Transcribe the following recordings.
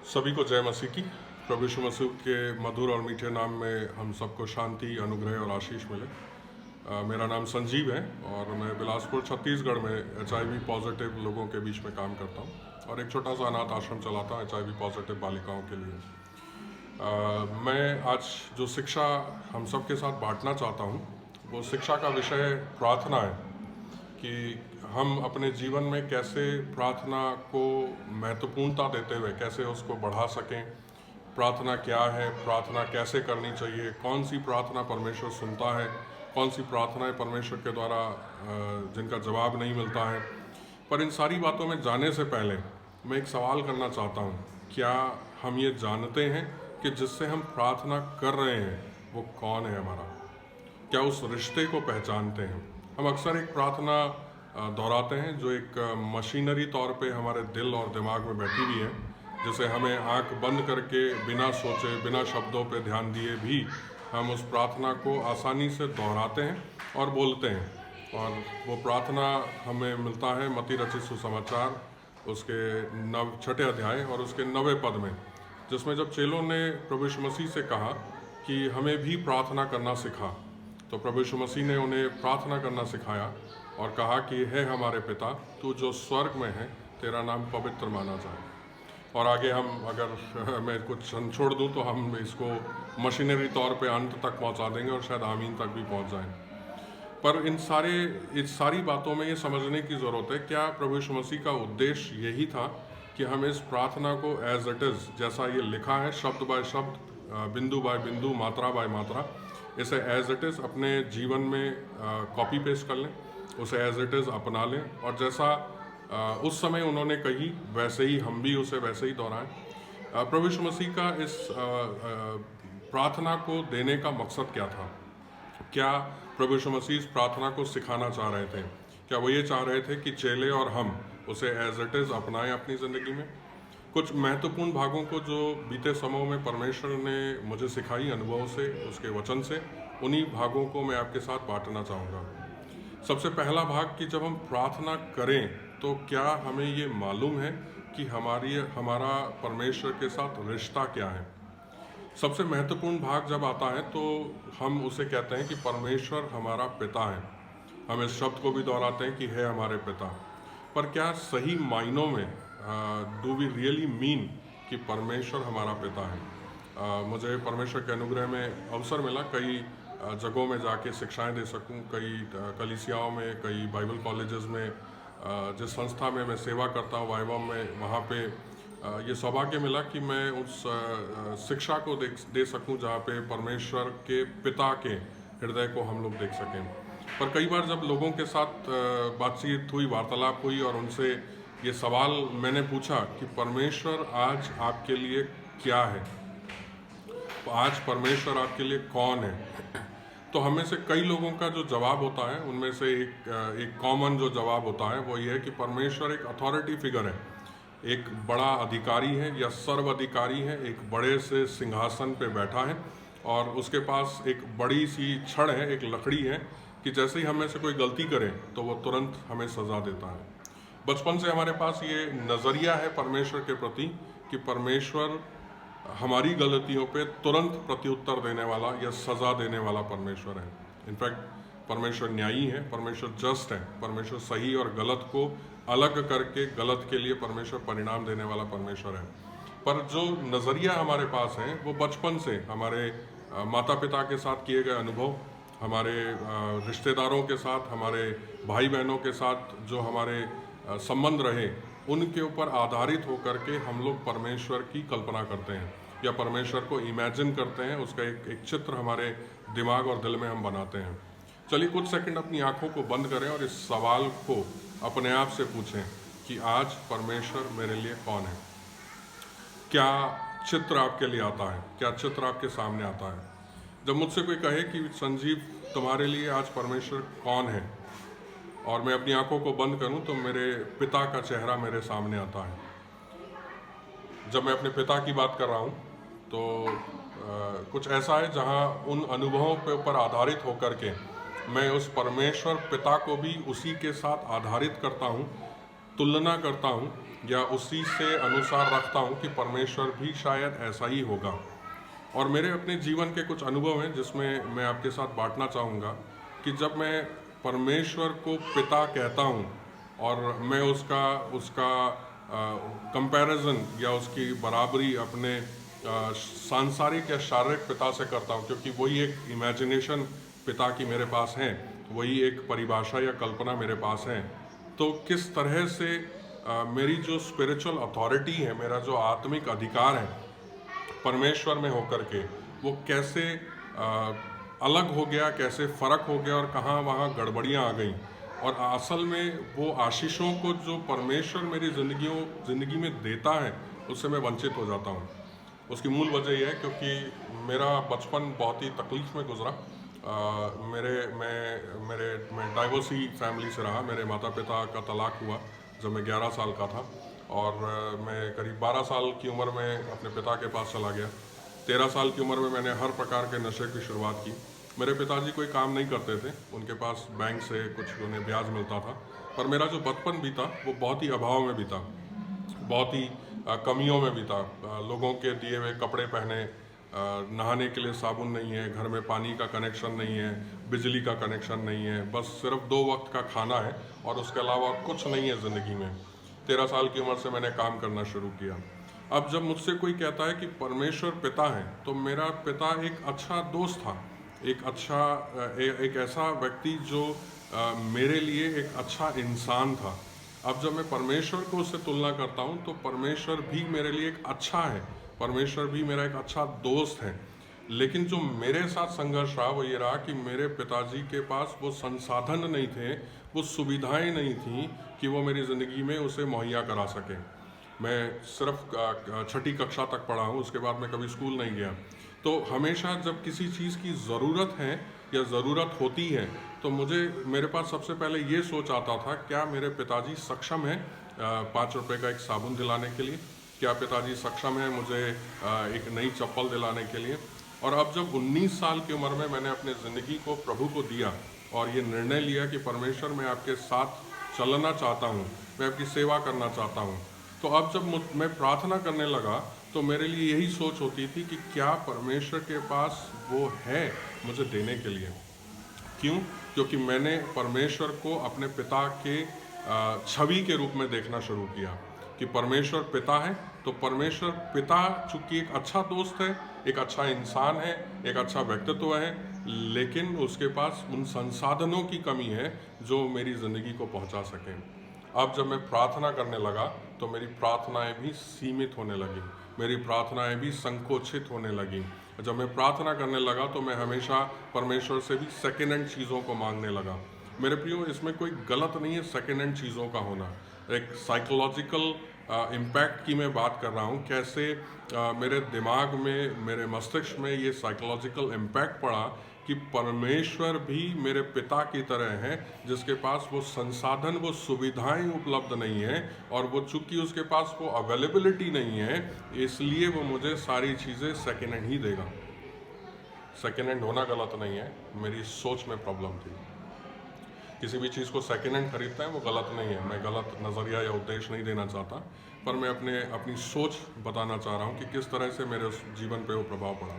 सभी को जय मसीह की। प्रभु यीशु मसीह के मधुर और मीठे नाम में हम सबको शांति, अनुग्रह और आशीष मिले। मेरा नाम संजीव है और मैं बिलासपुर छत्तीसगढ़ में HIV पॉजिटिव लोगों के बीच में काम करता हूँ और एक छोटा सा अनाथ आश्रम चलाता हूँ HIV पॉजिटिव बालिकाओं के लिए। मैं आज जो शिक्षा हम सबके साथ बांटना चाहता हूँ वो शिक्षा का विषय प्रार्थना है कि हम अपने जीवन में कैसे प्रार्थना को महत्वपूर्णता देते हुए कैसे उसको बढ़ा सकें। प्रार्थना क्या है, प्रार्थना कैसे करनी चाहिए, कौन सी प्रार्थना परमेश्वर सुनता है, कौन सी प्रार्थनाएं परमेश्वर के द्वारा जिनका जवाब नहीं मिलता है। पर इन सारी बातों में जाने से पहले मैं एक सवाल करना चाहता हूँ, क्या हम ये जानते हैं कि जिससे हम प्रार्थना कर रहे हैं वो कौन है हमारा? क्या उस रिश्ते को पहचानते हैं? हम अक्सर एक प्रार्थना दोहराते हैं जो एक मशीनरी तौर पे हमारे दिल और दिमाग में बैठी हुई है, जिसे हमें आंख बंद करके बिना सोचे बिना शब्दों पे ध्यान दिए भी हम उस प्रार्थना को आसानी से दोहराते हैं और बोलते हैं। और वो प्रार्थना हमें मिलता है मत्ती रचित सुसमाचार उसके 6 अध्याय और उसके 9वें पद में, जिसमें जब चेलों ने प्रभु यीशु मसीह से कहा कि हमें भी प्रार्थना करना सिखा, तो प्रभु यीशु मसीह ने उन्हें प्रार्थना करना सिखाया और कहा कि हे हमारे पिता, तू जो स्वर्ग में है, तेरा नाम पवित्र माना जाए। और आगे हम अगर मैं कुछ छोड़ दूं तो हम इसको मशीनरी तौर पे अंत तक पहुंचा देंगे और शायद आमीन तक भी पहुंच जाएं। पर इस सारी बातों में ये समझने की ज़रूरत है, क्या प्रभु यीशु मसीह का उद्देश्य यही था कि हम इस प्रार्थना को एज इट इज़, जैसा ये लिखा है, शब्द बाय शब्द, बिंदु बाय बिंदु, मात्रा बाय मात्रा, इसे एज इट इज़ अपने जीवन में कॉपी पेस्ट कर लें, उसे एज इट इज़ अपना लें और जैसा उस समय उन्होंने कही वैसे ही हम भी उसे वैसे ही दोहराएं। प्रभु यीशु मसीह का इस प्रार्थना को देने का मकसद क्या था? क्या प्रभु यीशु मसीह इस प्रार्थना को सिखाना चाह रहे थे? क्या वो ये चाह रहे थे कि चेले और हम उसे एज इट इज़ अपनाएं अपनी ज़िंदगी में? कुछ महत्वपूर्ण भागों को जो बीते समयों में परमेश्वर ने मुझे सिखाई अनुभव से, उसके वचन से, उन्हीं भागों को मैं आपके साथ बांटना चाहूँगा। सबसे पहला भाग कि जब हम प्रार्थना करें तो क्या हमें ये मालूम है कि हमारा परमेश्वर के साथ रिश्ता क्या है? सबसे महत्वपूर्ण भाग जब आता है तो हम उसे कहते हैं कि परमेश्वर हमारा पिता है। हम इस शब्द को भी दोहराते हैं कि है हमारे पिता। पर क्या सही मायनों में डू वी रियली मीन कि परमेश्वर हमारा पिता है? मुझे परमेश्वर के अनुग्रह में अवसर मिला कई जगहों में जाके शिक्षाएं दे सकूं, कई कलीसियाओं में, कई बाइबल कॉलेजेस में, जिस संस्था में मैं सेवा करता हूँ वाइवम में, वहाँ पे ये सौभाग्य मिला कि मैं उस शिक्षा को दे सकूं जहाँ पे परमेश्वर के पिता के हृदय को हम लोग देख सकें। पर कई बार जब लोगों के साथ बातचीत हुई, वार्तालाप हुई और उनसे ये सवाल मैंने पूछा कि परमेश्वर आज आपके लिए क्या है, आज परमेश्वर आपके लिए कौन है, तो हमें से कई लोगों का जो जवाब होता है उनमें से एक कॉमन जो जवाब होता है वो ये है कि परमेश्वर एक अथॉरिटी फिगर है, एक बड़ा अधिकारी है या सर्व अधिकारी है, एक बड़े से सिंहासन पे बैठा है और उसके पास एक बड़ी सी छड़ है, एक लकड़ी है कि जैसे ही हमें से कोई गलती करे तो वो तुरंत हमें सज़ा देता है। बचपन से हमारे पास ये नज़रिया है परमेश्वर के प्रति कि परमेश्वर हमारी गलतियों पे तुरंत प्रत्युत्तर देने वाला या सज़ा देने वाला परमेश्वर है। इनफैक्ट परमेश्वर न्यायी है, परमेश्वर जस्ट है, परमेश्वर सही और गलत को अलग करके गलत के लिए परमेश्वर परिणाम देने वाला परमेश्वर है। पर जो नज़रिया हमारे पास है वो बचपन से हमारे माता पिता के साथ किए गए अनुभव, हमारे रिश्तेदारों के साथ, हमारे भाई बहनों के साथ जो हमारे संबंध रहे, उनके ऊपर आधारित होकर के हम लोग परमेश्वर की कल्पना करते हैं या परमेश्वर को इमेजिन करते हैं, उसका एक चित्र हमारे दिमाग और दिल में हम बनाते हैं। चलिए कुछ सेकंड अपनी आंखों को बंद करें और इस सवाल को अपने आप से पूछें कि आज परमेश्वर मेरे लिए कौन है? क्या चित्र आपके लिए आता है? क्या चित्र आपके सामने आता है? जब मुझसे कोई कहे कि संजीव तुम्हारे लिए आज परमेश्वर कौन है, और मैं अपनी आंखों को बंद करूं तो मेरे पिता का चेहरा मेरे सामने आता है। जब मैं अपने पिता की बात कर रहा हूं तो कुछ ऐसा है जहां उन अनुभवों के ऊपर आधारित होकर के मैं उस परमेश्वर पिता को भी उसी के साथ आधारित करता हूं, तुलना करता हूं या उसी से अनुसार रखता हूँ कि परमेश्वर भी शायद ऐसा ही होगा। और मेरे अपने जीवन के कुछ अनुभव हैं जिसमें मैं आपके साथ बांटना चाहूँगा कि जब मैं परमेश्वर को पिता कहता हूँ और मैं उसका उसका कंपैरिजन या उसकी बराबरी अपने सांसारिक या शारीरिक पिता से करता हूँ, क्योंकि वही एक इमेजिनेशन पिता की मेरे पास है, वही एक परिभाषा या कल्पना मेरे पास है, तो किस तरह से मेरी जो स्पिरिचुअल अथॉरिटी है, मेरा जो आत्मिक अधिकार है परमेश्वर में होकर के, वो कैसे अलग हो गया, कैसे फ़र्क हो गया और कहाँ वहाँ गड़बड़ियाँ आ गई। और असल में वो आशीषों को जो परमेश्वर मेरी ज़िंदगी में देता है उससे मैं वंचित हो जाता हूँ। उसकी मूल वजह यह है क्योंकि मेरा बचपन बहुत ही तकलीफ़ में गुजरा। मैं डाइवोर्सी फैमिली से रहा। मेरे माता पिता का तलाक हुआ जब मैं 11 साल का था और मैं करीब 12 साल की उम्र में अपने पिता के पास चला गया। 13 साल की उम्र में मैंने हर प्रकार के नशे की शुरुआत की। मेरे पिताजी कोई काम नहीं करते थे, उनके पास बैंक से कुछ उन्हें ब्याज मिलता था, पर मेरा जो बचपन बीता वो बहुत ही अभाव में बीता, बहुत ही कमियों में बीता। लोगों के दिए हुए कपड़े पहने, नहाने के लिए साबुन नहीं है, घर में पानी का कनेक्शन नहीं है, बिजली का कनेक्शन नहीं है, बस सिर्फ 2 वक्त का खाना है और उसके अलावा कुछ नहीं है ज़िंदगी में। 13 साल की उम्र से मैंने काम करना शुरू किया। अब जब मुझसे कोई कहता है कि परमेश्वर पिता है, तो मेरा पिता एक अच्छा दोस्त था, एक ऐसा व्यक्ति जो मेरे लिए एक अच्छा इंसान था। अब जब मैं परमेश्वर को उससे तुलना करता हूँ तो परमेश्वर भी मेरे लिए एक अच्छा है, परमेश्वर भी मेरा एक अच्छा दोस्त है। लेकिन जो मेरे साथ संघर्ष रहा वो ये रहा कि मेरे पिताजी के पास वो संसाधन नहीं थे, वो सुविधाएं नहीं थी कि वो मेरी ज़िंदगी में उसे मुहैया करा सकें। मैं सिर्फ 6ठी कक्षा तक पढ़ा हूँ, उसके बाद मैं कभी स्कूल नहीं गया। तो हमेशा जब किसी चीज़ की ज़रूरत है या ज़रूरत होती है तो मेरे पास सबसे पहले ये सोच आता था, क्या मेरे पिताजी सक्षम हैं 5 रुपए का एक साबुन दिलाने के लिए? क्या पिताजी सक्षम है मुझे एक नई चप्पल दिलाने के लिए? और अब जब 19 साल की उम्र में मैंने अपने ज़िंदगी को प्रभु को दिया और ये निर्णय लिया कि परमेश्वर मैं आपके साथ चलना चाहता हूँ, मैं आपकी सेवा करना चाहता हूँ, तो अब जब मैं प्रार्थना करने लगा तो मेरे लिए यही सोच होती थी कि क्या परमेश्वर के पास वो है मुझे देने के लिए। क्यों? क्योंकि मैंने परमेश्वर को अपने पिता के छवि के रूप में देखना शुरू किया कि परमेश्वर पिता है, तो परमेश्वर पिता चूँकि एक अच्छा दोस्त है, एक अच्छा इंसान है, एक अच्छा व्यक्तित्व है, लेकिन उसके पास उन संसाधनों की कमी है जो मेरी ज़िंदगी को पहुंचा सकें। अब जब मैं प्रार्थना करने लगा तो मेरी प्रार्थनाएं भी सीमित होने लगी, मेरी प्रार्थनाएं भी संकोचित होने लगी। जब मैं प्रार्थना करने लगा तो मैं हमेशा परमेश्वर से भी सेकेंड हैंड चीज़ों को मांगने लगा। मेरे प्रियो, इसमें कोई गलत नहीं है सेकेंड हैंड चीज़ों का होना। एक साइकोलॉजिकल इम्पैक्ट की मैं बात कर रहा हूँ, कैसे मेरे दिमाग में, मेरे मस्तिष्क में ये साइकोलॉजिकल इम्पैक्ट पड़ा कि परमेश्वर भी मेरे पिता की तरह हैं, जिसके पास वो संसाधन, वो सुविधाएं उपलब्ध नहीं है और वो चूंकि उसके पास वो अवेलेबिलिटी नहीं है, इसलिए वो मुझे सारी चीज़ें सेकेंड हैंड ही देगा। सेकेंड हैंड होना गलत नहीं है, मेरी सोच में प्रॉब्लम थी। किसी भी चीज़ को सेकेंड हैंड खरीदते हैं वो गलत नहीं है, मैं गलत नज़रिया या उद्देश्य नहीं देना चाहता, पर मैं अपनी सोच बताना चाह रहा हूँ कि किस तरह से मेरे उस जीवन पे वो प्रभाव पड़ा।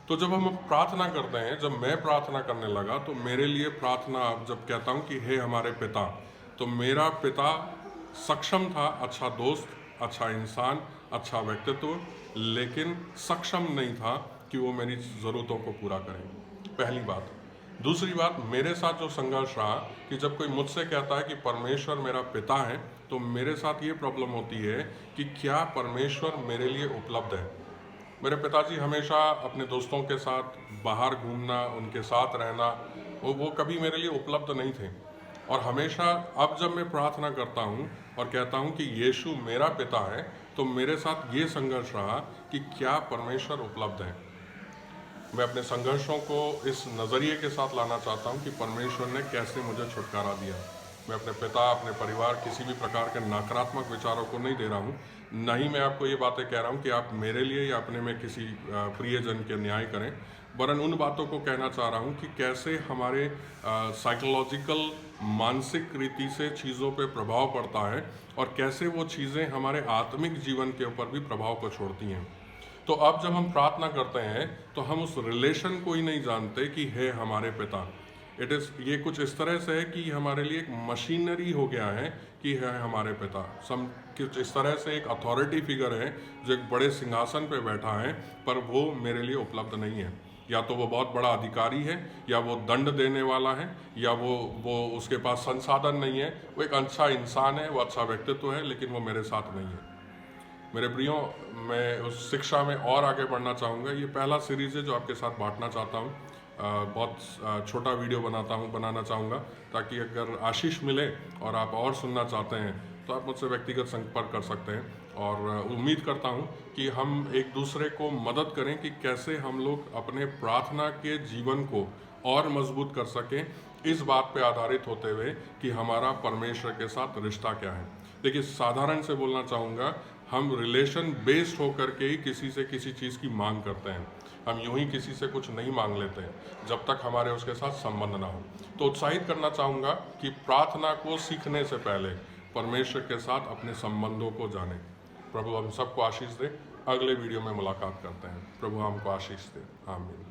तो जब हम प्रार्थना करते हैं, जब मैं प्रार्थना करने लगा तो मेरे लिए प्रार्थना, जब कहता हूँ कि हे हमारे पिता, तो मेरा पिता सक्षम था, अच्छा दोस्त, अच्छा इंसान, अच्छा व्यक्तित्व, लेकिन सक्षम नहीं था कि वो मेरी ज़रूरतों को पूरा करें। पहली बात। दूसरी बात, मेरे साथ जो संघर्ष रहा कि जब कोई मुझसे कहता है कि परमेश्वर मेरा पिता है, तो मेरे साथ ये प्रॉब्लम होती है कि क्या परमेश्वर मेरे लिए उपलब्ध है। मेरे पिताजी हमेशा अपने दोस्तों के साथ बाहर घूमना, उनके साथ रहना, वो कभी मेरे लिए उपलब्ध नहीं थे। और हमेशा अब जब मैं प्रार्थना करता हूँ और कहता हूँ कि यीशु मेरा पिता है, तो मेरे साथ ये संघर्ष रहा कि क्या परमेश्वर उपलब्ध है। मैं अपने संघर्षों को इस नज़रिए के साथ लाना चाहता हूँ कि परमेश्वर ने कैसे मुझे छुटकारा दिया। मैं अपने पिता, अपने परिवार, किसी भी प्रकार के नकारात्मक विचारों को नहीं दे रहा हूँ। न ही मैं आपको ये बातें कह रहा हूँ कि आप मेरे लिए या अपने में किसी प्रियजन के न्याय करें, वरन उन बातों को कहना चाह रहा हूँ कि कैसे हमारे साइकोलॉजिकल मानसिक रीति से चीज़ों पे प्रभाव पड़ता है और कैसे वो चीज़ें हमारे आत्मिक जीवन के ऊपर भी प्रभाव को छोड़ती हैं। तो अब जब हम प्रार्थना करते हैं तो हम उस रिलेशन को ही नहीं जानते कि है हमारे पिता। ये कुछ इस तरह से है कि हमारे लिए एक मशीनरी हो गया है कि है हमारे पिता। कुछ इस तरह से एक अथॉरिटी फिगर है जो एक बड़े सिंहासन पे बैठा है, पर वो मेरे लिए उपलब्ध नहीं है। या तो वो बहुत बड़ा अधिकारी है, या वो दंड देने वाला है, या वो उसके पास संसाधन नहीं है। वो एक अच्छा इंसान है, वो अच्छा व्यक्तित्व है, लेकिन वो मेरे साथ नहीं है। मेरे प्रियो, मैं उस शिक्षा में और आगे बढ़ना चाहूँगा। ये पहला सीरीज़ है जो आपके साथ बांटना चाहता हूँ। बहुत छोटा वीडियो बनाना चाहूँगा, ताकि अगर आशीष मिले और आप और सुनना चाहते हैं तो आप मुझसे व्यक्तिगत संपर्क कर सकते हैं। और उम्मीद करता हूँ कि हम एक दूसरे को मदद करें कि कैसे हम लोग अपने प्रार्थना के जीवन को और मजबूत कर सकें, इस बात पे आधारित होते हुए कि हमारा परमेश्वर के साथ रिश्ता क्या है। देखिए, साधारण से बोलना चाहूँगा, हम रिलेशन बेस्ड होकर के ही किसी से किसी चीज़ की मांग करते हैं। हम यूं ही किसी से कुछ नहीं मांग लेते हैं जब तक हमारे उसके साथ संबंध ना हो। तो उत्साहित करना चाहूँगा कि प्रार्थना को सीखने से पहले परमेश्वर के साथ अपने संबंधों को जानें। प्रभु हम सबको आशीष दे। अगले वीडियो में मुलाकात करते हैं। प्रभु हमको आशीष दे। आमीन।